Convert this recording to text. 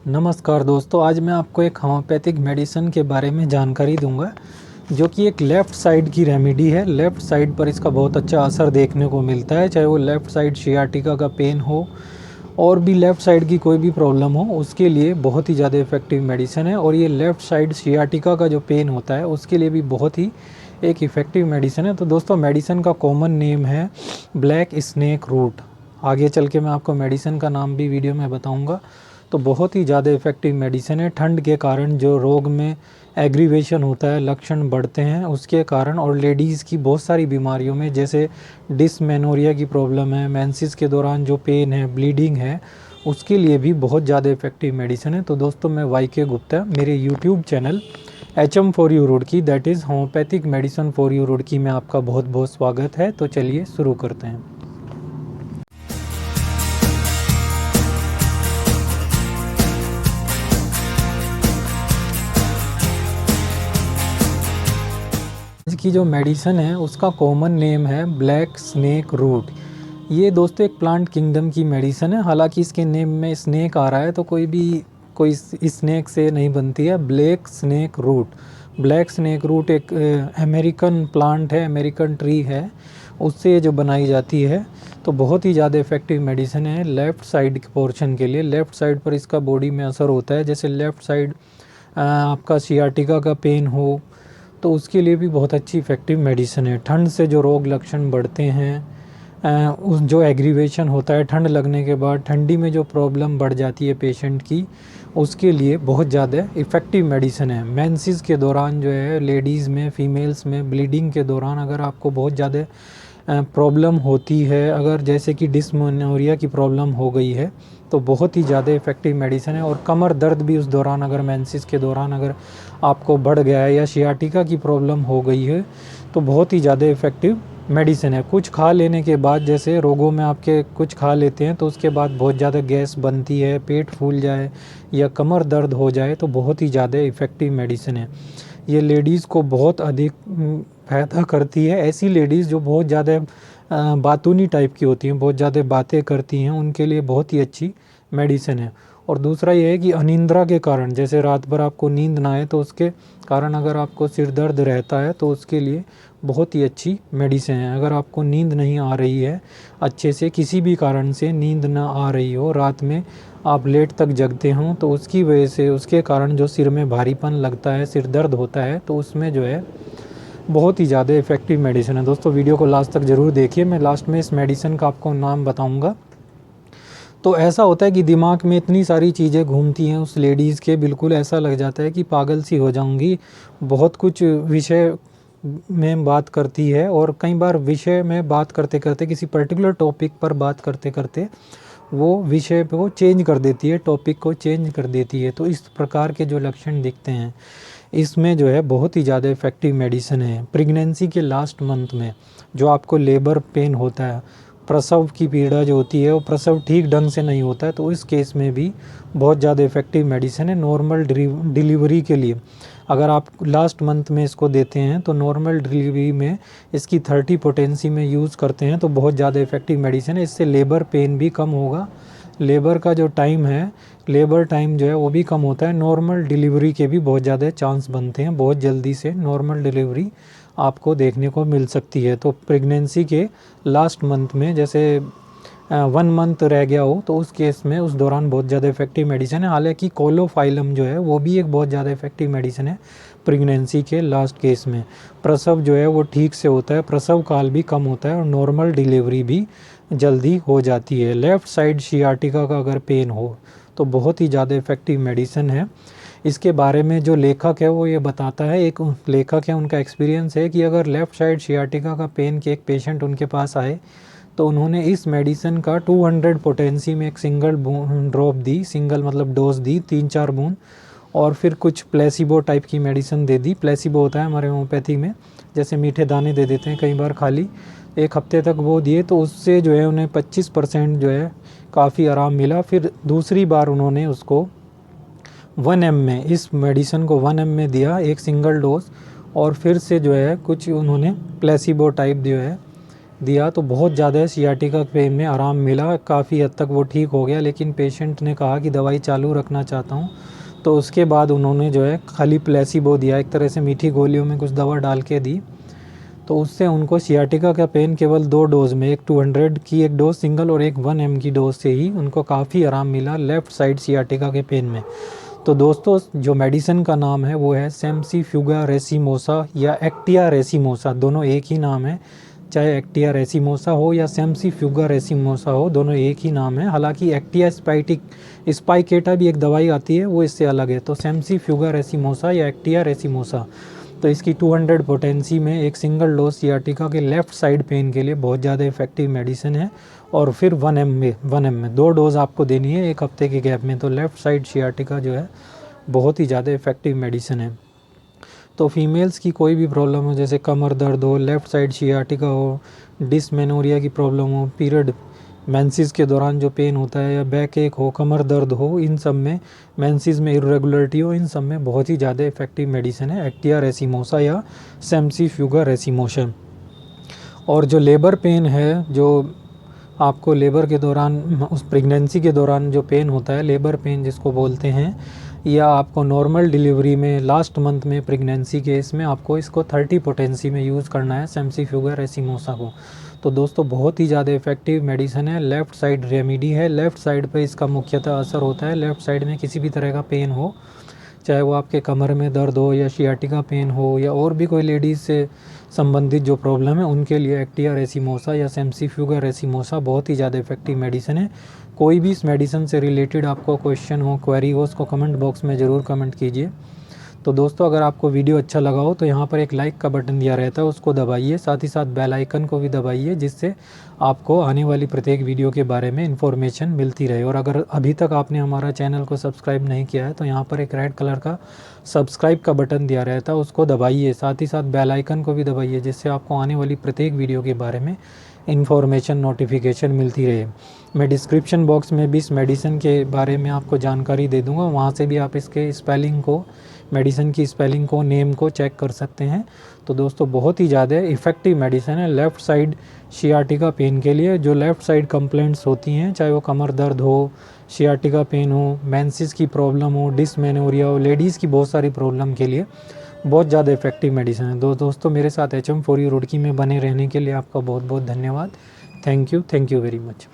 नमस्कार दोस्तों, आज मैं आपको एक होम्योपैथिक मेडिसिन के बारे में जानकारी दूंगा जो कि एक लेफ़्ट साइड की रेमेडी है। लेफ़्ट साइड पर इसका बहुत अच्छा असर देखने को मिलता है, चाहे वो लेफ़्ट साइड सियाटिका का पेन हो और भी लेफ़्ट साइड की कोई भी प्रॉब्लम हो, उसके लिए बहुत ही ज़्यादा इफ़ेक्टिव मेडिसिन है। और ये लेफ़्ट साइड सियाटिका का जो पेन होता है उसके लिए भी बहुत ही एक इफ़ेक्टिव मेडिसिन है। तो दोस्तों, मेडिसिन का कॉमन नेम है ब्लैक स्नेक रूट। आगे चल के मैं आपको मेडिसिन का नाम भी वीडियो में बताऊंगा। तो बहुत ही ज़्यादा इफ़ेक्टिव मेडिसिन है। ठंड के कारण जो रोग में एग्रीवेशन होता है, लक्षण बढ़ते हैं उसके कारण, और लेडीज़ की बहुत सारी बीमारियों में जैसे डिसमेनोरिया की प्रॉब्लम है, मेंसेस के दौरान जो पेन है, ब्लीडिंग है, उसके लिए भी बहुत ज़्यादा इफ़ेक्टिव मेडिसिन है। तो दोस्तों, मैं वाई.के. गुप्ता, मेरे YouTube channel HM for you Roorkee, that is homeopathic medicine for you Roorkee में आपका बहुत बहुत स्वागत है। तो चलिए शुरू करते हैं। आज की जो मेडिसिन है उसका कॉमन नेम है ब्लैक स्नेक रूट। ये दोस्तों एक प्लांट किंगडम की मेडिसिन है। हालांकि इसके नेम में स्नेक आ रहा है तो कोई स्नेक से नहीं बनती है। Black snake root, black snake root एक अमेरिकन प्लांट है, अमेरिकन ट्री है, उससे जो बनाई जाती है। तो बहुत ही ज़्यादा इफ़ेक्टिव मेडिसिन है लेफ़्ट साइड के पोर्शन के लिए। लेफ़्ट साइड पर इसका बॉडी में असर होता है, जैसे लेफ़्ट साइड आपका सियाटिका का पेन हो तो उसके लिए भी बहुत अच्छी इफ़ेक्टिव मेडिसिन है। ठंड से जो रोग लक्षण बढ़ते हैं, उस जो एग्रीवेशन होता है ठंड लगने के बाद, ठंडी में जो प्रॉब्लम बढ़ जाती है पेशेंट की, उसके लिए बहुत ज़्यादा इफ़ेक्टिव मेडिसिन है। मेंसेस के दौरान जो है लेडीज़ में, फीमेल्स में ब्लीडिंग के दौरान अगर आपको बहुत ज़्यादा प्रॉब्लम होती है, अगर जैसे कि डिस्मेनोरिया की प्रॉब्लम हो गई है, तो बहुत ही ज़्यादा इफ़ेक्टिव मेडिसिन है। और कमर दर्द भी उस दौरान, अगर मेंसेस के दौरान अगर आपको बढ़ गया है या सियाटिका की प्रॉब्लम हो गई है, तो बहुत ही ज़्यादा इफ़ेक्टिव मेडिसिन है। कुछ खा लेने के बाद, जैसे रोगों में आपके कुछ खा लेते हैं तो उसके बाद बहुत ज़्यादा गैस बनती है, पेट फूल जाए या कमर दर्द हो जाए, तो बहुत ही ज़्यादा इफ़ेक्टिव मेडिसिन है। ये लेडीज़ को बहुत अधिक फ़ायदा करती है। ऐसी लेडीज़ जो बहुत ज़्यादा बातूनी टाइप की होती हैं, बहुत ज़्यादा बातें करती हैं, उनके लिए बहुत ही अच्छी मेडिसिन है। और दूसरा ये है कि अनिद्रा के कारण, जैसे रात भर आपको नींद ना आए तो उसके कारण अगर आपको सिर दर्द रहता है तो उसके लिए बहुत ही अच्छी मेडिसिन है। अगर आपको नींद नहीं आ रही है अच्छे से, किसी भी कारण से नींद ना आ रही हो, रात में आप लेट तक जगते हों, तो उसकी वजह से, उसके कारण जो सिर में भारीपन लगता है, सिर दर्द होता है, तो उसमें जो है बहुत ही ज़्यादा इफ़ेक्टिव मेडिसिन है। दोस्तों, वीडियो को लास्ट तक ज़रूर देखिए, मैं लास्ट में इस मेडिसिन का आपको नाम बताऊंगा। तो ऐसा होता है कि दिमाग में इतनी सारी चीज़ें घूमती हैं उस लेडीज़ के, बिल्कुल ऐसा लग जाता है कि पागल सी हो जाऊंगी। बहुत कुछ विषय में बात करती है, और कई बार विषय में बात करते करते, किसी पर्टिकुलर टॉपिक पर बात करते करते वो विषय को चेंज कर देती है, टॉपिक को चेंज कर देती है। तो इस प्रकार के जो लक्षण दिखते हैं, इसमें जो है बहुत ही ज़्यादा इफ़ेक्टिव मेडिसिन है। प्रेगनेंसी के लास्ट मंथ में जो आपको लेबर पेन होता है, प्रसव की पीड़ा जो होती है, वो प्रसव ठीक ढंग से नहीं होता है, तो इस केस में भी बहुत ज़्यादा इफ़ेक्टिव मेडिसिन है। नॉर्मल डिलीवरी के लिए अगर आप लास्ट मंथ में इसको देते हैं, तो नॉर्मल डिलीवरी में इसकी 30 पोटेंसी में यूज़ करते हैं, तो बहुत ज़्यादा इफ़ेक्टिव मेडिसिन है। इससे लेबर पेन भी कम होगा, लेबर का जो टाइम है, लेबर टाइम जो है वो भी कम होता है। नॉर्मल डिलीवरी के भी बहुत ज़्यादा चांस बनते हैं, बहुत जल्दी से नॉर्मल डिलीवरी आपको देखने को मिल सकती है। तो प्रेगनेंसी के लास्ट मंथ में, जैसे 1 मंथ रह गया हो, तो उस केस में उस दौरान बहुत ज़्यादा इफ़ेक्टिव मेडिसिन है। हालांकि कोलोफाइलम जो है वो भी एक बहुत ज़्यादा इफ़ेक्टिव मेडिसिन है प्रेगनेंसी के लास्ट केस में। प्रसव जो है वो ठीक से होता है, प्रसव काल भी कम होता है, और नॉर्मल डिलीवरी भी जल्दी हो जाती है। लेफ़्ट साइड सियाटिका का अगर पेन हो तो बहुत ही ज़्यादा इफ़ेक्टिव मेडिसिन है। इसके बारे में जो लेखक है वो ये बताता है, एक लेखक है, उनका एक्सपीरियंस है कि अगर लेफ़्ट साइड सियाटिका का पेन के एक पेशेंट उनके पास आए, तो उन्होंने इस मेडिसिन का 200 पोटेंसी में एक सिंगल ड्रॉप दी, सिंगल मतलब डोज दी, 3-4 बूंद, और फिर कुछ प्लेसिबो टाइप की मेडिसिन दे दी। प्लेसिबो होता है हमारे होम्योपैथी में, जैसे मीठे दाने दे देते हैं कई बार खाली, 1 हफ्ते तक वो दिए, तो उससे जो है उन्हें 25% जो है काफ़ी आराम मिला। फिर दूसरी बार उन्होंने उसको 1 एम में, इस मेडिसिन को 1 एम में दिया, एक सिंगल डोज, और फिर से जो है कुछ उन्होंने प्लेसिबो टाइप जो है दिया तो बहुत ज़्यादा सियाटिका पेन में आराम मिला, काफ़ी हद तक वो ठीक हो गया। लेकिन पेशेंट ने कहा कि दवाई चालू रखना चाहता हूँ, तो उसके बाद उन्होंने जो है खाली प्लेसिबो दिया, एक तरह से मीठी गोलियों में कुछ दवा डाल के दी। तो उससे उनको सियाटिका का पेन केवल 2 डोज़ में, एक 200 की एक डोज़ सिंगल और एक 1 mg डोज से ही उनको काफ़ी आराम मिला लेफ़्ट साइड सियाटिका के पेन में। तो दोस्तों जो मेडिसिन का नाम है वो है सेम्सिफ्यूगा रेसिमोसा या एक्टिया रेसिमोसा, दोनों एक ही नाम है। चाहे एक्टिया रेसिमोसा हो या सेम्सिफ्यूगा रेसिमोसा हो, दोनों एक ही नाम है। हालांकि एक्टिया स्पाइकेटा भी एक दवाई आती है, वो इससे अलग है। तो सेम्सिफ्यूगा रेसिमोसा या एक्टिया रेसिमोसा, तो इसकी 200 पोटेंसी में एक सिंगल डोज सियाटिका के लेफ़्ट साइड पेन के लिए बहुत ज़्यादा इफेक्टिव मेडिसिन है। और फिर 1 m में 2 डोज़ आपको देनी है 1 हफ्ते के गैप में। तो लेफ़्ट साइड सियाटिका जो है बहुत ही ज़्यादा इफेक्टिव मेडिसिन है। तो फीमेल्स की कोई भी प्रॉब्लम हो, जैसे कमर दर्द हो, लेफ़्ट साइड सियाटिका हो, डिसमेनोरिया की प्रॉब्लम हो, पीरियड मेंसेस के दौरान जो पेन होता है, या बैक एक हो, कमर दर्द हो, इन सब में, मेंसेस में इरेगुलरिटी हो, इन सब में बहुत ही ज़्यादा इफेक्टिव मेडिसिन है एक्टिया रेसिमोसा या सेम्सिफ्यूगा रेसिमोसा। और जो लेबर पेन है, जो आपको लेबर के दौरान, उस प्रेगनेंसी के दौरान जो पेन होता है, लेबर पेन जिसको बोलते हैं, या आपको नॉर्मल डिलीवरी में लास्ट मंथ में प्रेगनेंसी के, इसमें आपको इसको 30 पोटेंसी में यूज़ करना है सेम्सिफ्यूगा रेसिमोसा को। तो दोस्तों बहुत ही ज़्यादा इफेक्टिव मेडिसिन है, लेफ़्ट साइड रेमेडी है। लेफ़्ट साइड पे इसका मुख्यतः असर होता है। लेफ़्ट साइड में किसी भी तरह का पेन हो, चाहे वो आपके कमर में दर्द हो या सियाटिका पेन हो या और भी कोई लेडीज़ से संबंधित जो प्रॉब्लम है, उनके लिए एक्टिया रेसिमोसा या सेम्सिफ्यूगा रेसिमोसा बहुत ही ज़्यादा इफेक्टिव मेडिसिन है। कोई भी इस मेडिसिन से रिलेटेड आपको क्वेश्चन हो, क्वेरी हो, उसको कमेंट बॉक्स में ज़रूर कमेंट कीजिए। तो दोस्तों अगर आपको वीडियो अच्छा लगा हो तो यहाँ पर एक लाइक का बटन दिया रहता है, उसको दबाइए। साथ ही साथ बेल आइकन को भी दबाइए, जिससे आपको आने वाली प्रत्येक वीडियो के बारे में इन्फॉर्मेशन मिलती रहे। और अगर अभी तक आपने हमारा चैनल को सब्सक्राइब नहीं किया है तो यहाँ पर एक रेड कलर का सब्सक्राइब का बटन दिया रहता है, उसको दबाइए। साथ ही साथ बेल आइकन को भी दबाइए, जिससे आपको आने वाली प्रत्येक वीडियो के बारे में इन्फॉर्मेशन, नोटिफिकेशन मिलती रहे। मैं डिस्क्रिप्शन बॉक्स में भी इस मेडिसिन के बारे में आपको जानकारी दे दूँगा, वहाँ से भी आप इसके स्पेलिंग को, मेडिसिन की स्पेलिंग को, नेम को चेक कर सकते हैं। तो दोस्तों बहुत ही ज़्यादा इफ़ेक्टिव मेडिसिन है लेफ़्ट साइड सियाटिका पेन के लिए। जो लेफ़्ट साइड कंप्लेंट्स होती हैं, चाहे वो कमर दर्द हो, सियाटिका पेन हो, मेंसेस की प्रॉब्लम हो, डिसमेनोरिया हो, लेडीज़ की बहुत सारी प्रॉब्लम के लिए बहुत ज़्यादा इफेक्टिव मेडिसिन है। दोस्तों मेरे साथ HM4U रुड़की में बने रहने के लिए आपका बहुत बहुत धन्यवाद। Thank you very much.